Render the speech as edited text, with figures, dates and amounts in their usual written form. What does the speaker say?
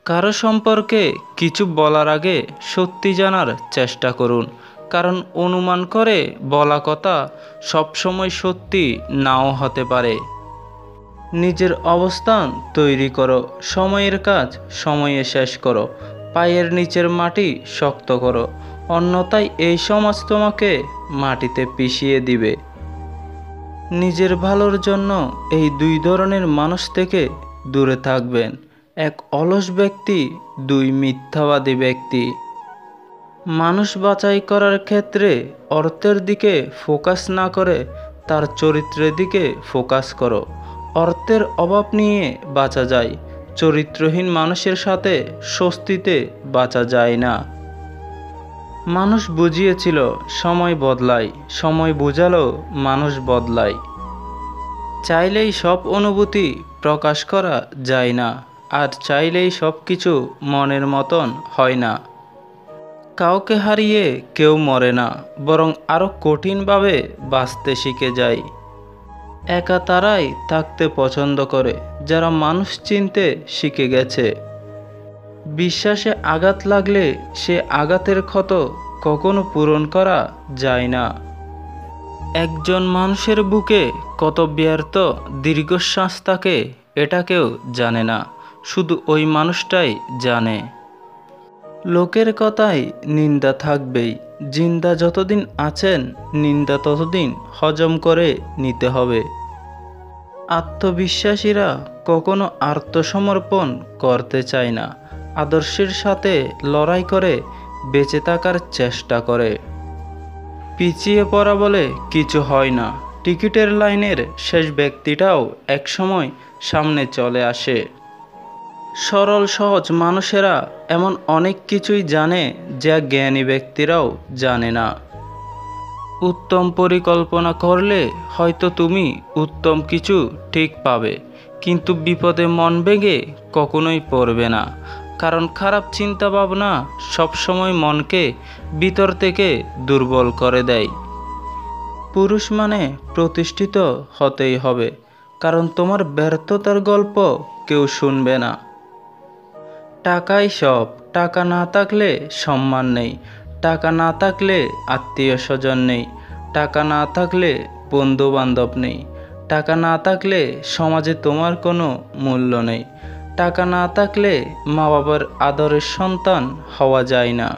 কারো সম্পর্কে কিছু বলার আগে সত্যি জানার চেষ্টা করুন, কারণ অনুমান করে বলা কথা সবসময় সত্যি নাও হতে পারে। নিজের অবস্থান তৈরি করো, সময়ের কাজ সময়ে শেষ করো, পায়ের নিচের মাটি শক্ত করো, অন্যথায় এই সমাজ তোমাকে মাটিতে পিষিয়ে দিবে। নিজের ভালোর জন্য এই দুই ধরনের মানুষ থেকে দূরে থাকবেন: এক অলস ব্যক্তি, দুই মিথ্যাবাদী ব্যক্তি। মানুষ বাছাই করার ক্ষেত্রে অর্থের দিকে ফোকাস না করে তার চরিত্রের দিকে ফোকাস করো। অর্থের অভাব নিয়ে বাঁচা যায়, চরিত্রহীন মানুষের সাথে স্বস্তিতে বাঁচা যায় না। মানুষ বুঝিয়েছিল সময় বদলায়, সময় বোঝালো মানুষ বদলায়। চাইলেই সব অনুভূতি প্রকাশ করা যায় না, আর চাইলেই সব কিছু মনের মতন হয় না। কাউকে হারিয়ে কেউ মরে না, বরং আরও কঠিনভাবে বাঁচতে শিখে যায়। একা তারাই থাকতে পছন্দ করে যারা মানুষ চিনতে শিখে গেছে। বিশ্বাসে আঘাত লাগলে সে আঘাতের ক্ষত কখনো পূরণ করা যায় না। একজন মানুষের বুকে কত ব্যর্থ দীর্ঘশ্বাস থাকে এটা কেউ জানে না, শুধু ওই মানুষটাই জানে। লোকের কথায় নিন্দা থাকবেই, জিন্দা যতদিন আছেন নিন্দা ততদিন হজম করে নিতে হবে। আত্মবিশ্বাসীরা কখনো আত্মসমর্পণ করতে চায় না, আদর্শের সাথে লড়াই করে বেঁচে থাকার চেষ্টা করে। পিছিয়ে পড়া বলে কিছু হয় না, টিকিটের লাইনের শেষ ব্যক্তিটাও একসময় সামনে চলে আসে। সরল সহজ মানুষেরা এমন অনেক কিছুই জানে যা জ্ঞানী ব্যক্তিরাও জানে না। উত্তম পরিকল্পনা করলে হয়তো তুমি উত্তম কিছু ঠিক পাবে, কিন্তু বিপদে মন ভেঙে কখনোই পড়বে না, কারণ খারাপ চিন্তা ভাবনা সবসময় মনকে ভিতর থেকে দুর্বল করে দেয়। পুরুষ মানে প্রতিষ্ঠিত হতেই হবে, কারণ তোমার ব্যর্থতার গল্প কেউ শুনবে না। টাকাই সব, টাকা না থাকলে সম্মান নেই, টাকা না থাকলে আত্মীয় স্বজন নেই, টাকা না থাকলে বন্ধু বান্ধব নেই, টাকা না থাকলে সমাজে তোমার কোনো মূল্য নেই, টাকা না থাকলে মা বাবার আদরের সন্তান হওয়া যায় না।